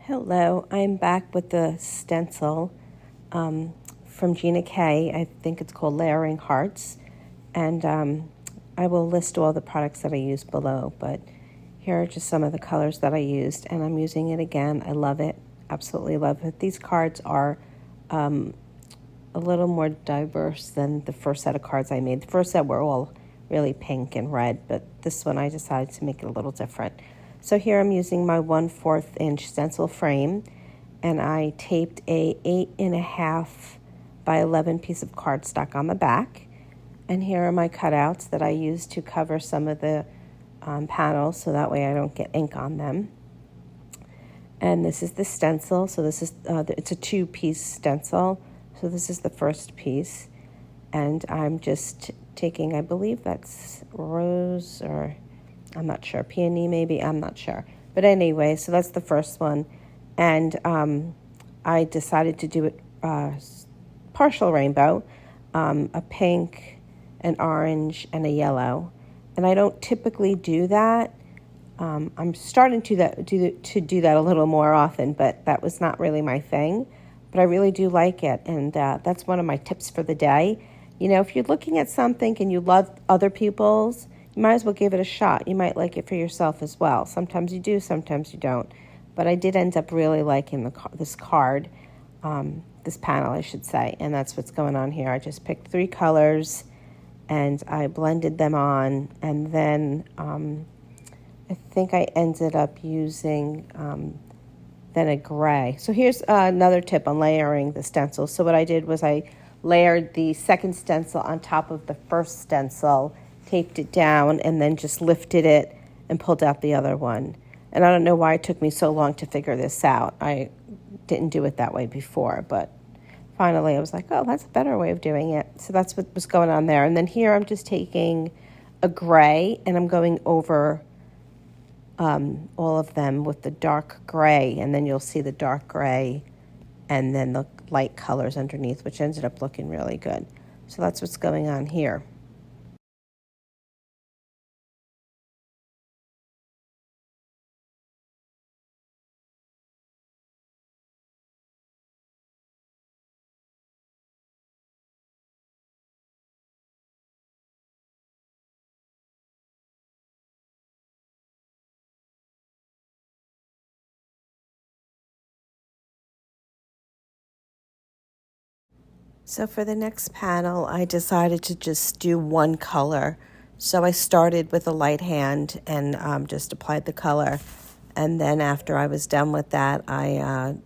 Hello, I'm back with the stencil from Gina K. I think it's called Layering Hearts, and I will list all the products that I use below, but here are just some of the colors that I used, and I'm using it again. I love it, absolutely love it. These cards are a little more diverse than the first set of cards I made. The first set were all really pink and red, but this one I decided to make it a little different. So here I'm using my 1/4 inch stencil frame, and I taped a 8.5 by 11 piece of cardstock on the back. And here are my cutouts that I used to cover some of the panels, so that way I don't get ink on them. And this is the stencil. So this is it's a 2-piece stencil. So this is the first piece, and I'm just taking, I believe that's rose, or I'm not sure, peony maybe, I'm not sure. But anyway, so that's the first one. And I decided to do it partial rainbow, a pink, an orange, and a yellow. And I don't typically do that. I'm starting to do that a little more often, but that was not really my thing. But I really do like it, and that's one of my tips for the day. You know, if you're looking at something and you love other people's, you might as well give it a shot. You might like it for yourself as well. Sometimes you do, sometimes you don't. But I did end up really liking this card, this panel, I should say, and that's what's going on here. I just picked 3 colors, and I blended them on, and then I think I ended up using then a gray. So here's another tip on layering the stencil. So what I did was I layered the second stencil on top of the first stencil, taped it down, and then just lifted it and pulled out the other one. And I don't know why it took me so long to figure this out. I didn't do it that way before, but finally I was like, oh, that's a better way of doing it. So that's what was going on there. And then here I'm just taking a gray, and I'm going over all of them with the dark gray, and then you'll see the dark gray and then the light colors underneath, which ended up looking really good. So that's what's going on here. So for the next panel, I decided to just do one color. So I started with a light hand and just applied the color. And then after I was done with that, I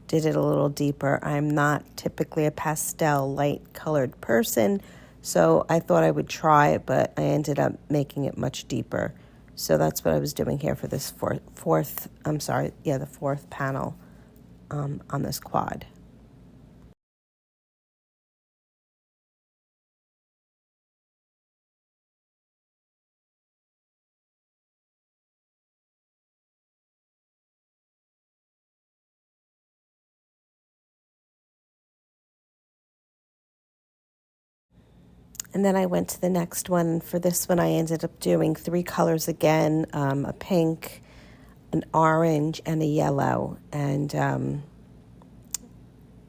did it a little deeper. I'm not typically a pastel light colored person, so I thought I would try it, but I ended up making it much deeper. So that's what I was doing here for this the fourth panel on this quad. And then I went to the next one. For this one, I ended up doing 3 colors again, a pink, an orange, and a yellow. And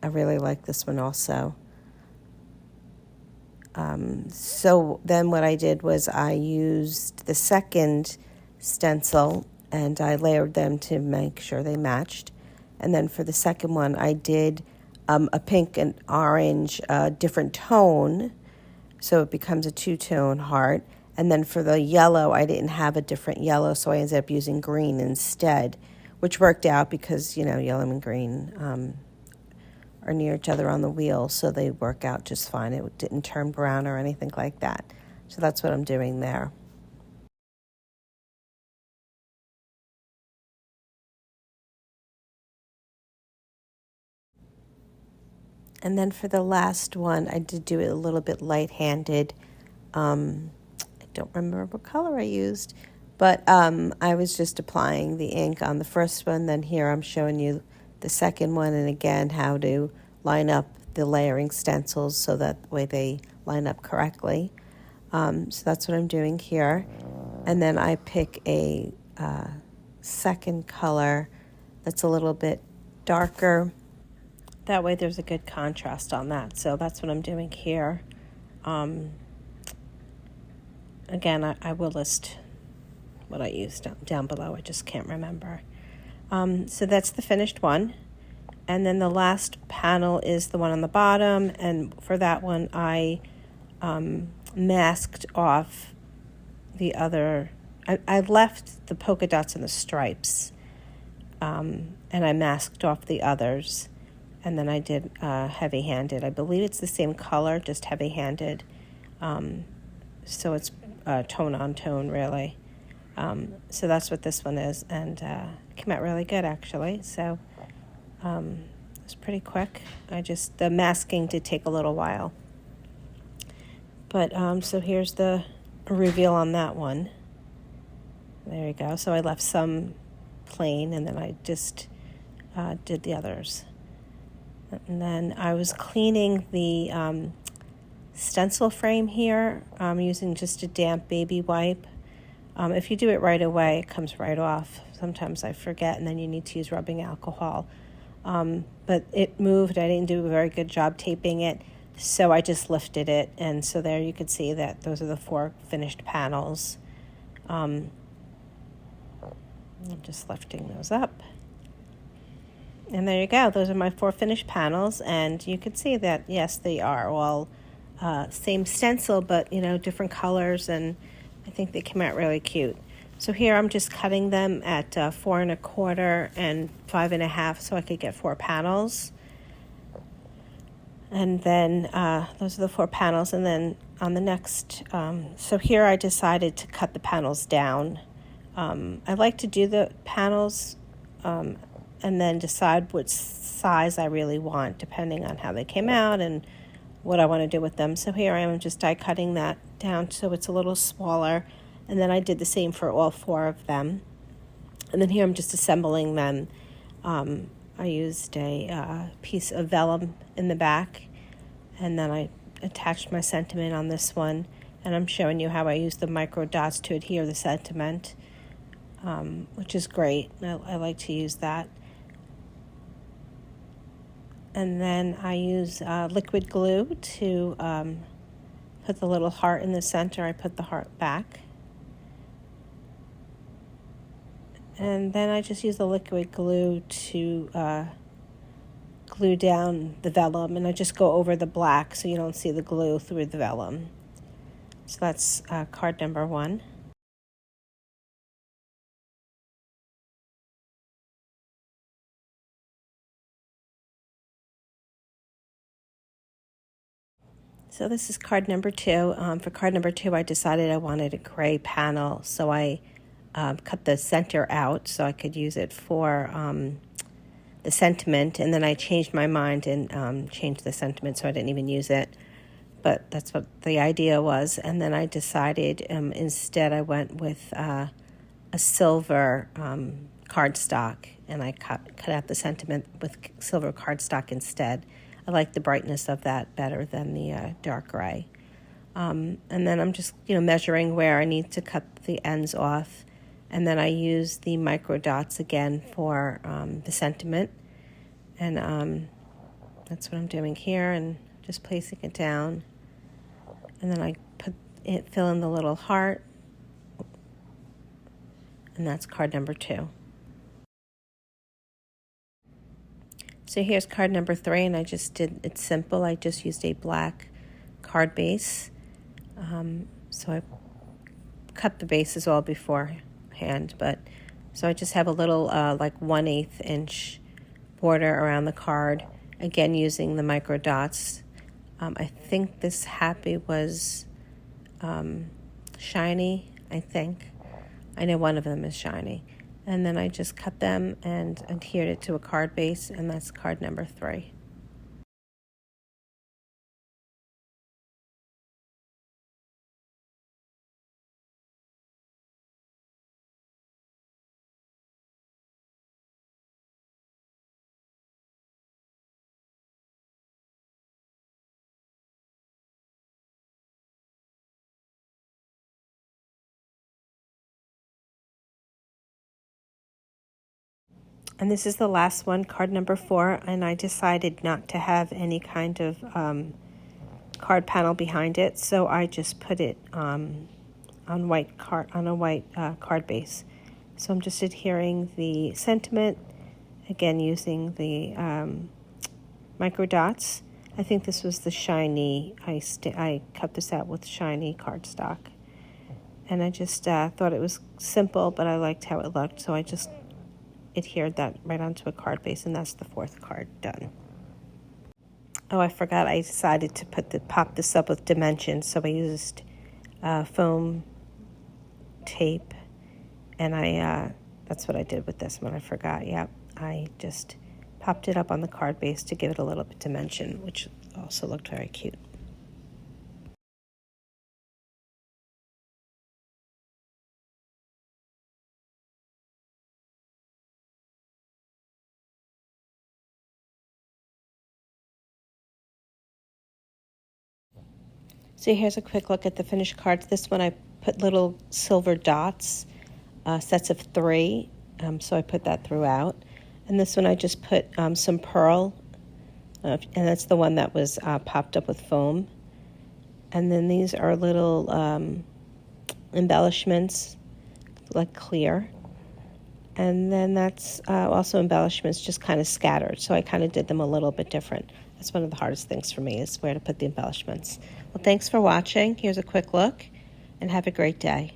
I really like this one also. So then what I did was I used the second stencil, and I layered them to make sure they matched. And then for the second one, I did a pink and orange, different tone, so it becomes a 2-tone heart. And then for the yellow, I didn't have a different yellow, so I ended up using green instead, which worked out because, you know, yellow and green are near each other on the wheel, so they work out just fine. It didn't turn brown or anything like that. So that's what I'm doing there. And then for the last one, I did do it a little bit light-handed. I don't remember what color I used, but I was just applying the ink on the first one. Then here I'm showing you the second one, and again how to line up the layering stencils so that way they line up correctly. So that's what I'm doing here. And then I pick a second color that's a little bit darker. That way there's a good contrast on that. So that's what I'm doing here. Again, I will list what I used down below. I just can't remember. So that's the finished one. And then the last panel is the one on the bottom. And for that one, I masked off the other. I left the polka dots and the stripes. And I masked off the others. And then I did heavy-handed. I believe it's the same color, just heavy-handed. So it's tone on tone, really. So that's what this one is. And came out really good, actually. So it's pretty quick. The masking did take a little while. But so here's the reveal on that one. There you go. So I left some plain, and then I just did the others. And then I was cleaning the stencil frame here using just a damp baby wipe. If you do it right away, it comes right off. Sometimes I forget, and then you need to use rubbing alcohol. But it moved. I didn't do a very good job taping it, so I just lifted it. And so there you could see that those are the 4 finished panels. I'm just lifting those up. And there you go. Those are my 4 finished panels. And you can see that, yes, they are all same stencil, but, different colors. And I think they came out really cute. So here I'm just cutting them at 4 1/4 and 5 1/2 so I could get 4 panels. And then those are the 4 panels. And then on the next, so here I decided to cut the panels down. I like to do the panels and then decide what size I really want, depending on how they came out and what I want to do with them. So here I am just die cutting that down so it's a little smaller. And then I did the same for all 4 of them. And then here I'm just assembling them. I used a piece of vellum in the back, and then I attached my sentiment on this one. And I'm showing you how I use the micro dots to adhere the sentiment, which is great. I like to use that. And then I use liquid glue to put the little heart in the center. I put the heart back. And then I just use the liquid glue to glue down the vellum. And I just go over the black so you don't see the glue through the vellum. So that's card number 1. So this is card number 2. For card number 2, I decided I wanted a gray panel, so I cut the center out so I could use it for the sentiment, and then I changed my mind and changed the sentiment, so I didn't even use it. But that's what the idea was. And then I decided instead I went with a silver cardstock, and I cut out the sentiment with silver cardstock instead. I like the brightness of that better than the dark gray. And then I'm just, measuring where I need to cut the ends off. And then I use the micro dots again for the sentiment. And that's what I'm doing here, and just placing it down. And then I fill in the little heart. And that's card number 2. So here's card number 3, and it's simple. I just used a black card base. So I cut the bases all beforehand, so I just have a little like 1/8 inch border around the card, again using the micro dots. I think this happy was shiny, I think. I know one of them is shiny. And then I just cut them and adhered it to a card base, and that's card number 3. And this is the last one, card number 4, and I decided not to have any kind of card panel behind it, so I just put it on a white card base. So I'm just adhering the sentiment, again using the micro dots. I think this was the shiny, I cut this out with shiny cardstock. And I just thought it was simple, but I liked how it looked, so I just adhered that right onto a card base, and that's the 4th card done. Oh, I forgot, I decided to pop this up with dimensions, so I used foam tape, and that's what I did with this one. I forgot. Yep, I just popped it up on the card base to give it a little bit dimension, which also looked very cute. So here's a quick look at the finished cards. This one I put little silver dots, sets of 3, so I put that throughout. And this one I just put some pearl, and that's the one that was popped up with foam. And then these are little embellishments, like clear. And then that's also embellishments just kind of scattered, so I kind of did them a little bit different. That's one of the hardest things for me, is where to put the embellishments. Well, thanks for watching. Here's a quick look, and have a great day.